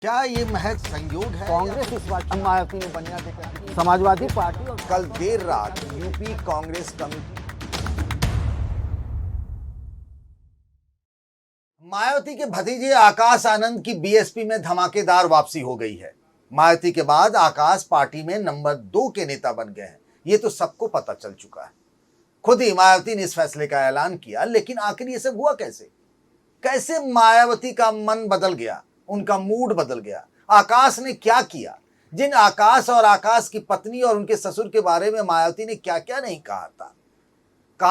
क्या ये महज संयोग है? कांग्रेस इस बार मायावती ने बनिया देकर समाजवादी पार्टी और कल देर रात यूपी कांग्रेस कमेटी मायावती के भतीजे आकाश आनंद की बीएसपी में धमाकेदार वापसी हो गई है। मायावती के बाद आकाश पार्टी में नंबर 2 के नेता बन गए हैं। ये तो सबको पता चल चुका है। खुद ही मायावती ने इस फैसले का ऐलान किया, लेकिन आखिर ये सब हुआ कैसे? कैसे मायावती का मन बदल गया, उनका मूड बदल गया? आकाश ने क्या किया? जिन आकाश और आकाश की पत्नी और उनके ससुर के बारे में मायावती ने क्या क्या नहीं कहा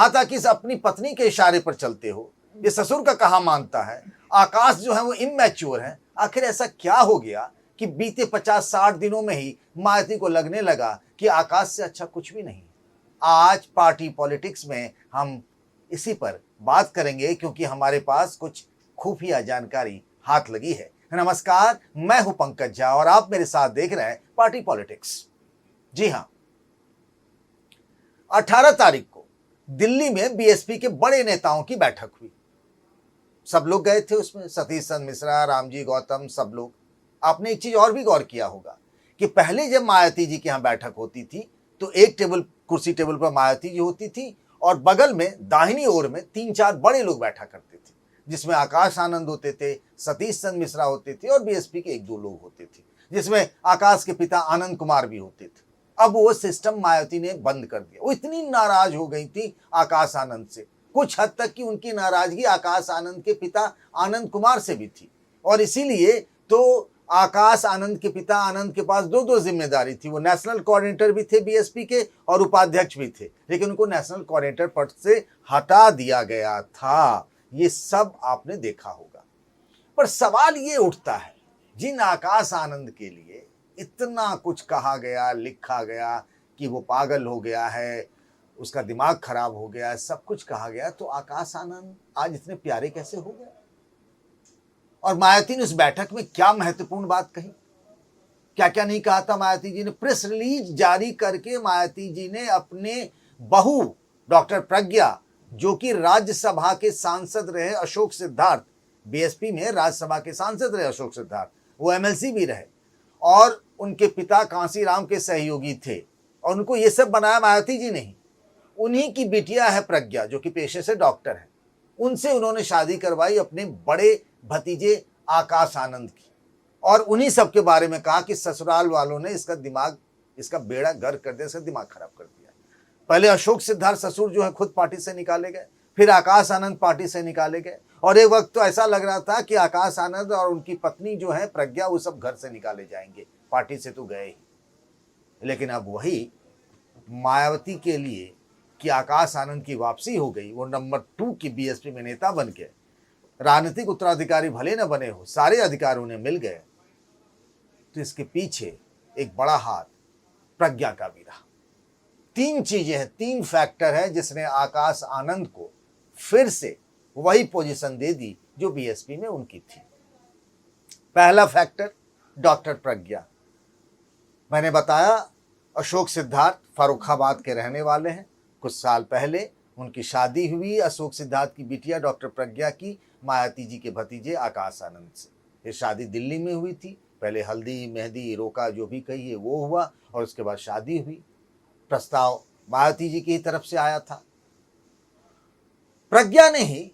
था कि अपनी पत्नी के इशारे पर चलते हो, ये ससुर का कहा मानता है, आकाश जो है वो इमैच्योर है। आखिर ऐसा क्या हो गया कि बीते 50-60 दिनों में ही मायावती को लगने लगा कि आकाश से अच्छा कुछ भी नहीं? आज पार्टी पॉलिटिक्स में हम इसी पर बात करेंगे, क्योंकि हमारे पास कुछ खुफिया जानकारी हाथ लगी है। नमस्कार, मैं हूं पंकज झा और आप मेरे साथ देख रहे हैं पार्टी पॉलिटिक्स। जी हां, 18 तारीख को दिल्ली में बीएसपी के बड़े नेताओं की बैठक हुई। सब लोग गए थे उसमें, सतीश चंद्र मिश्रा, रामजी गौतम, सब लोग। आपने एक चीज और भी गौर किया होगा कि पहले जब मायावती जी के यहां बैठक होती थी तो एक कुर्सी टेबल पर मायावती जी होती थी और बगल में दाहिनी ओर में 3-4 बड़े लोग बैठा करते थे, जिसमें आकाश आनंद होते थे, सतीश चंद्र मिश्रा होते थे और बीएसपी के 1-2 लोग होते थे, जिसमें आकाश के पिता आनंद कुमार भी होते थे। अब वो सिस्टम मायावती ने बंद कर दिया। वो इतनी नाराज हो गई थी आकाश आनंद से, कुछ हद तक कि उनकी नाराजगी आकाश आनंद के पिता आनंद कुमार से भी थी। और इसीलिए तो आकाश आनंद के पिता आनंद के पास 2-2 जिम्मेदारी थी। वो नेशनल कोऑर्डिनेटर भी थे बीएसपी के और उपाध्यक्ष भी थे, लेकिन उनको नेशनल कोऑर्डिनेटर पद से हटा दिया गया था। ये सब आपने देखा होगा। पर सवाल ये उठता है, जिन आकाश आनंद के लिए इतना कुछ कहा गया, लिखा गया कि वो पागल हो गया है, उसका दिमाग खराब हो गया है, सब कुछ कहा गया, तो आकाश आनंद आज इतने प्यारे कैसे हो गए? और मायावती ने उस बैठक में क्या महत्वपूर्ण बात कही, क्या क्या नहीं कहा था मायावती जी ने? प्रेस रिलीज जारी करके मायावती जी ने अपने बहू डॉक्टर प्रज्ञा, जो कि राज्यसभा के सांसद रहे अशोक सिद्धार्थ, बीएसपी में राज्यसभा के सांसद रहे अशोक सिद्धार्थ, वो एमएलसी भी रहे और उनके पिता कांसीराम के सहयोगी थे, और उनको ये सब बनाया मायावती जी ने ही। उन्हीं की बिटिया है प्रज्ञा, जो कि पेशे से डॉक्टर है। उनसे उन्होंने शादी करवाई अपने बड़े भतीजे आकाश आनंद की, और उन्हीं सब के बारे में कहा कि ससुराल वालों ने इसका बेड़ा गर्क कर दिया, इसका दिमाग खराब कर दिया। पहले अशोक सिद्धार्थ ससुर जो है खुद पार्टी से निकाले गए, फिर आकाश आनंद पार्टी से निकाले गए, और एक वक्त तो ऐसा लग रहा था कि आकाश आनंद और उनकी पत्नी जो है प्रज्ञा, वो सब घर से निकाले जाएंगे, पार्टी से तो गए ही। लेकिन अब वही मायावती के लिए कि आकाश आनंद की वापसी हो गई, वो नंबर 2 की बीएसपी में नेता बन के राजनीतिक उत्तराधिकारी भले न बने हो, सारे अधिकार उन्हें मिल गए, तो इसके पीछे एक बड़ा हाथ प्रज्ञा का भी रहा। 3 चीजें हैं, 3 फैक्टर है जिसने आकाश आनंद को फिर से वही पोजीशन दे दी जो बीएसपी में उनकी थी। पहला फैक्टर डॉक्टर प्रज्ञा। मैंने बताया अशोक सिद्धार्थ फर्रुखाबाद के रहने वाले हैं। कुछ साल पहले उनकी शादी हुई अशोक सिद्धार्थ की बिटिया डॉक्टर प्रज्ञा की मायावती जी के भतीजे आकाश आनंद से। ये शादी दिल्ली में हुई थी। पहले हल्दी मेहंदी रोका जो भी कहिए वो हुआ, और उसके बाद शादी हुई। प्रस्ताव मायावती जी की तरफ से आया था। प्रज्ञा ने ही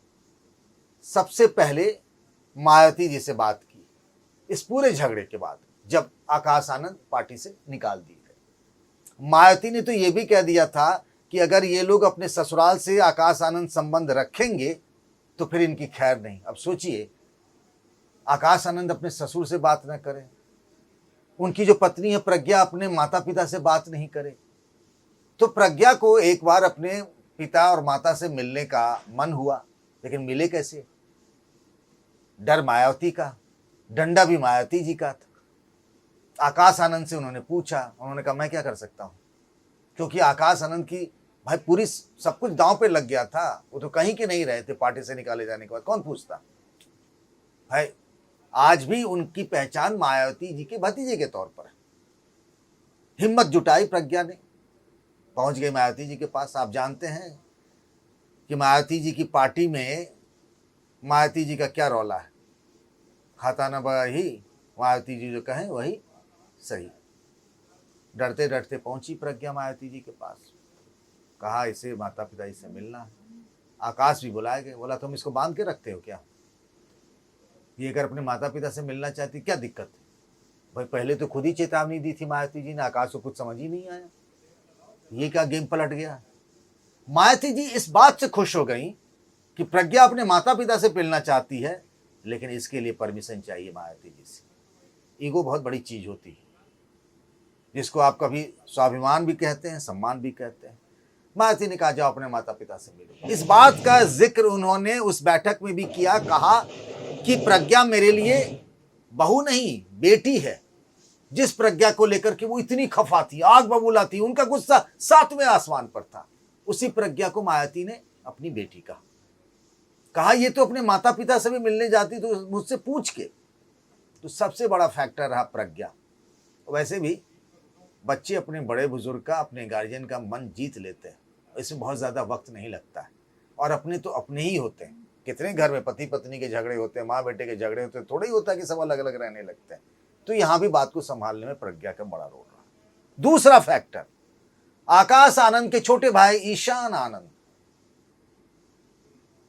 सबसे पहले मायावती जी से बात की इस पूरे झगड़े के बाद, जब आकाश आनंद पार्टी से निकाल दिए गए। मायावती ने तो ये भी कह दिया था कि अगर ये लोग अपने ससुराल से आकाश आनंद संबंध रखेंगे तो फिर इनकी खैर नहीं। अब सोचिए, आकाश आनंद अपने ससुर से बात न करें, उनकी जो पत्नी है प्रज्ञा अपने माता पिता से बात नहीं करे, तो प्रज्ञा को एक बार अपने पिता और माता से मिलने का मन हुआ, लेकिन मिले कैसे? डर मायावती का, डंडा भी मायावती जी का था। आकाश आनंद से उन्होंने पूछा, उन्होंने कहा मैं क्या कर सकता हूं, क्योंकि आकाश आनंद की भाई पूरी सब कुछ दांव पे लग गया था। वो तो कहीं के नहीं रहे थे पार्टी से निकाले जाने के बाद, कौन पूछता भाई? आज भी उनकी पहचान मायावती जी के भतीजे के तौर पर है। हिम्मत जुटाई प्रज्ञा ने, पहुंच गई मायावती जी के पास। आप जानते हैं कि मायावती जी की पार्टी में मायावती जी का क्या रौला है? खाता न बही मायावती जी जो कहें वही सही। डरते डरते पहुंची प्रज्ञा मायावती जी के पास, कहा इसे माता पिता से मिलना है। आकाश भी बुलाए गए, बोला तुम इसको बांध के रखते हो क्या? ये अगर अपने माता पिता से मिलना चाहती क्या दिक्कत है? भाई पहले तो खुद ही चेतावनी दी थी मायावती जी ने, आकाश को कुछ समझ ही नहीं आया, ये क्या गेम पलट गया। मायावती जी इस बात से खुश हो गई कि प्रज्ञा अपने माता पिता से मिलना चाहती है, लेकिन इसके लिए परमिशन चाहिए मायावती जी से। ईगो बहुत बड़ी चीज होती है, जिसको आप कभी स्वाभिमान भी कहते हैं, सम्मान भी कहते हैं। मायावती ने कहा जाओ अपने माता पिता से मिलो। इस बात का जिक्र उन्होंने उस बैठक में भी किया, कहा कि प्रज्ञा मेरे लिए बहू नहीं बेटी है। जिस प्रज्ञा को लेकर के वो इतनी खफा थी, आग बबूला थी, उनका गुस्सा 7वें आसमान पर था, उसी प्रज्ञा को मायावती ने अपनी बेटी कहा ये तो अपने माता पिता से भी मिलने जाती तो मुझसे पूछ के। तो सबसे बड़ा फैक्टर रहा प्रज्ञा। वैसे भी बच्चे अपने बड़े बुजुर्ग का, अपने गार्जियन का मन जीत लेते हैं, इसमें बहुत ज़्यादा वक्त नहीं लगता है। और अपने तो अपने ही होते हैं। कितने घर में पति पत्नी के झगड़े होते हैं, माँ बेटे के झगड़े होते हैं, थोड़ा ही होता है कि सब अलग अलग रहने लगते हैं। तो यहाँ भी बात को संभालने में प्रज्ञा का बड़ा रोल रहा। दूसरा फैक्टर, आकाश आनंद के छोटे भाई ईशान आनंद।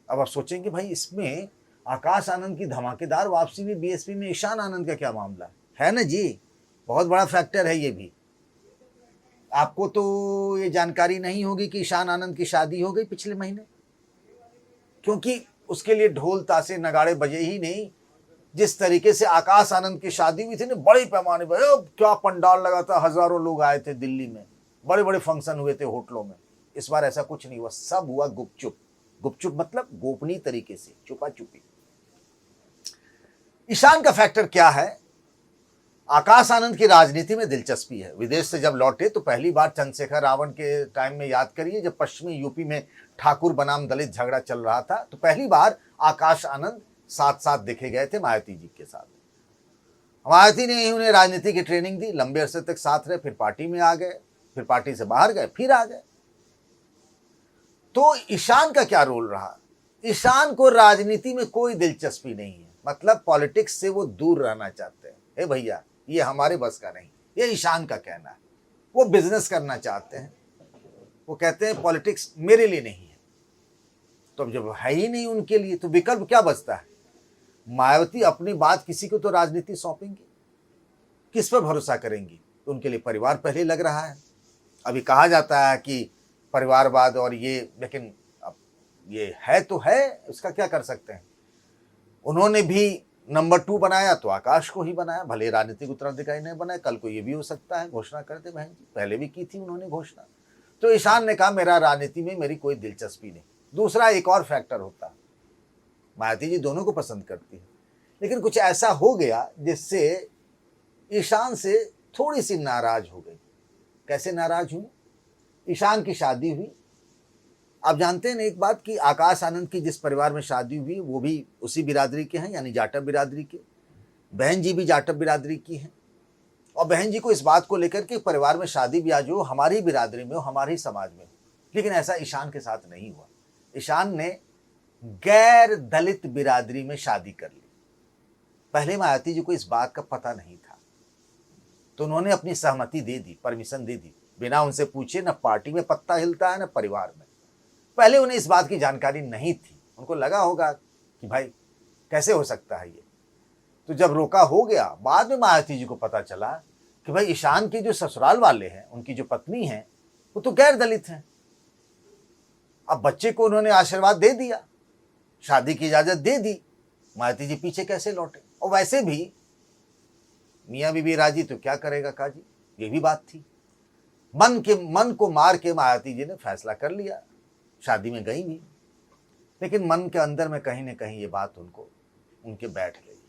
अब आप सोचेंगे भाई इसमें आकाश आनंद की धमाकेदार वापसी में बीएसपी में ईशान आनंद का क्या मामला है ना जी, बहुत बड़ा फैक्टर है ये भी। आपको तो ये जानकारी नहीं होगी कि ईशान आनंद की शादी हो गई पिछले महीने, क्योंकि उसके लिए ढोल ताशे नगाड़े बजे ही नहीं। जिस तरीके से आकाश आनंद की शादी हुई थी ना, बड़े पैमाने पर, क्या पंडाल लगा था, हजारों लोग आए थे दिल्ली में, बड़े बड़े फंक्शन हुए थे होटलों में। इस बार ऐसा कुछ नहीं हुआ, सब हुआ गुपचुप। गुपचुप मतलब गोपनीय तरीके से, छुपा छुपी। ईशान का फैक्टर क्या है? आकाश आनंद की राजनीति में दिलचस्पी है। विदेश से जब लौटे तो पहली बार चंद्रशेखर रावण के टाइम में याद करिए, जब पश्चिमी यूपी में ठाकुर बनाम दलित झगड़ा चल रहा था, तो पहली बार आकाश आनंद साथ साथ देखे गए थे मायावती जी के साथ। मायावती ने उन्हें राजनीति की ट्रेनिंग दी, लंबे अरसे तक साथ रहे, फिर पार्टी में आ गए, फिर पार्टी से बाहर गए, फिर आ गए। तो ईशान का क्या रोल रहा? ईशान को राजनीति में कोई दिलचस्पी नहीं है, मतलब पॉलिटिक्स से वो दूर रहना चाहते हैं। हे भैया ये हमारे बस का नहीं, ये ईशान का कहना है। वो बिजनेस करना चाहते हैं, वो कहते हैं पॉलिटिक्स मेरे लिए नहीं है। तो अब जब है ही नहीं उनके लिए, तो विकल्प क्या बचता है? मायावती अपनी बात किसी को तो राजनीति सौंपेंगी, किस पर भरोसा करेंगी? तो उनके लिए परिवार पहले लग रहा है। अभी कहा जाता है कि परिवारवाद और ये, लेकिन अब ये है तो है, उसका क्या कर सकते हैं। उन्होंने भी नंबर 2 बनाया तो आकाश को ही बनाया, भले राजनीतिक उत्तराधिकारी नहीं बनाया, कल को ये भी हो सकता है घोषणा कर दे बहन जी, पहले भी की थी उन्होंने घोषणा। तो ईशान ने कहा मेरा राजनीति में मेरी कोई दिलचस्पी नहीं। दूसरा एक और फैक्टर होता, मायावती जी दोनों को पसंद करती है, लेकिन कुछ ऐसा हो गया जिससे ईशान से थोड़ी सी नाराज हो गई। कैसे नाराज हुई? ईशान की शादी हुई। आप जानते हैं ना एक बात, कि आकाश आनंद की जिस परिवार में शादी हुई वो भी उसी बिरादरी के हैं, यानी जाटव बिरादरी के। बहन जी भी जाटव बिरादरी की हैं, और बहन जी को इस बात को लेकर के परिवार में शादी भी आज हो हमारी बिरादरी में हो, हमारे समाज में हो। लेकिन ऐसा ईशान के साथ नहीं हुआ। ईशान ने गैर दलित बिरादरी में शादी कर ली। पहले मायावती जी को इस बात का पता नहीं था, तो उन्होंने अपनी सहमति दे दी, परमिशन दे दी, बिना उनसे पूछे। न पार्टी में पत्ता हिलता है न परिवार में। पहले उन्हें इस बात की जानकारी नहीं थी, उनको लगा होगा कि भाई कैसे हो सकता है ये। तो जब रोका हो गया, बाद में मायावती जी को पता चला कि भाई ईशान के जो ससुराल वाले हैं, उनकी जो पत्नी है, वो तो गैर दलित हैं। अब बच्चे को उन्होंने आशीर्वाद दे दिया, शादी की इजाजत दे दी, मायावती जी पीछे कैसे लौटे? और वैसे भी मियाँ बीबी राजी तो क्या करेगा काजी, ये भी बात थी। मन को मार के मायावती जी ने फैसला कर लिया, शादी में गई भी, लेकिन मन के अंदर में कहीं न कहीं ये बात उनके बैठ गई।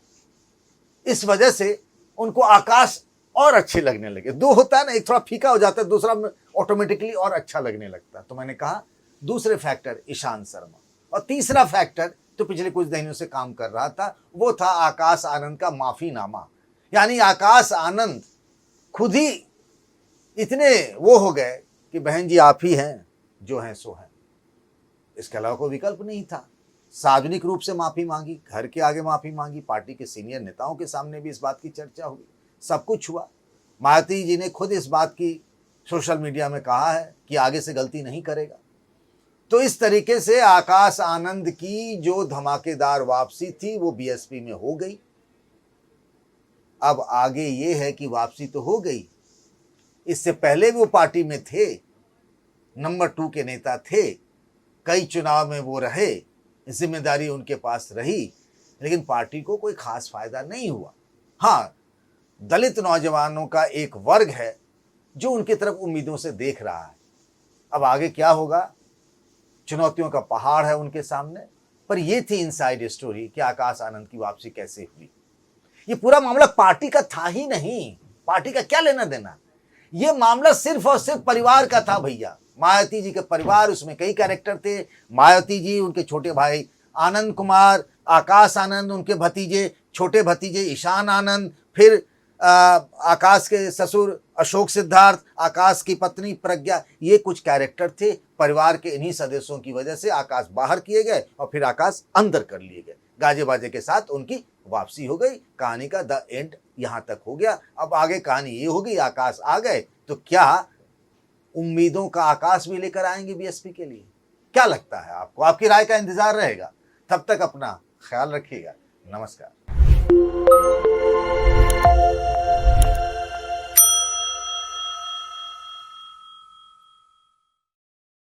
इस वजह से उनको आकाश और अच्छे लगने लगे। दो होता है ना, एक थोड़ा फीका हो जाता है, दूसरा ऑटोमेटिकली और अच्छा लगने लगता है। तो मैंने कहा दूसरे फैक्टर ईशान शर्मा, और तीसरा फैक्टर तो पिछले कुछ दिनों से काम कर रहा था, वो था आकाश आनंद का माफीनामा। यानी आकाश आनंद खुद ही इतने वो हो गए कि बहन जी आप ही हैं जो हैं सो हैं, इसके अलावा कोई विकल्प नहीं था। सार्वजनिक रूप से माफी मांगी, घर के आगे माफी मांगी, पार्टी के सीनियर नेताओं के सामने भी इस बात की चर्चा हुई, सब कुछ हुआ। मायावती जी ने खुद इस बात की सोशल मीडिया में कहा है कि आगे से गलती नहीं करेगा। तो इस तरीके से आकाश आनंद की जो धमाकेदार वापसी थी वो बीएसपी में हो गई। अब आगे ये है कि वापसी तो हो गई, इससे पहले वो पार्टी में थे, नंबर 2 के नेता थे, कई चुनाव में वो रहे, जिम्मेदारी उनके पास रही, लेकिन पार्टी को कोई खास फायदा नहीं हुआ। हाँ, दलित नौजवानों का एक वर्ग है जो उनकी तरफ उम्मीदों से देख रहा है। अब आगे क्या होगा, चुनौतियों का पहाड़ है उनके सामने। पर यह थी इनसाइड स्टोरी कि आकाश आनंद की वापसी कैसे हुई। ये पूरा मामला पार्टी का था ही नहीं, पार्टी का क्या लेना देना, ये मामला सिर्फ और सिर्फ परिवार का था भैया। मायावती जी के परिवार, उसमें कई कैरेक्टर थे, मायावती जी, उनके छोटे भाई आनंद कुमार, आकाश आनंद, उनके भतीजे, छोटे भतीजे ईशान आनंद, फिर आकाश के ससुर अशोक सिद्धार्थ, आकाश की पत्नी प्रज्ञा, ये कुछ कैरेक्टर थे। परिवार के इन्हीं सदस्यों की वजह से आकाश बाहर किए गए और फिर आकाश अंदर कर लिए गए। गाजे बाजे के साथ उनकी वापसी हो गई। कहानी का द एंड यहाँ तक हो गया। अब आगे कहानी ये होगी, आकाश आ गए तो क्या उम्मीदों का आकाश भी लेकर आएंगे बीएसपी के लिए? क्या लगता है आपको? आपकी राय का इंतजार रहेगा। तब तक अपना ख्याल रखिएगा। नमस्कार।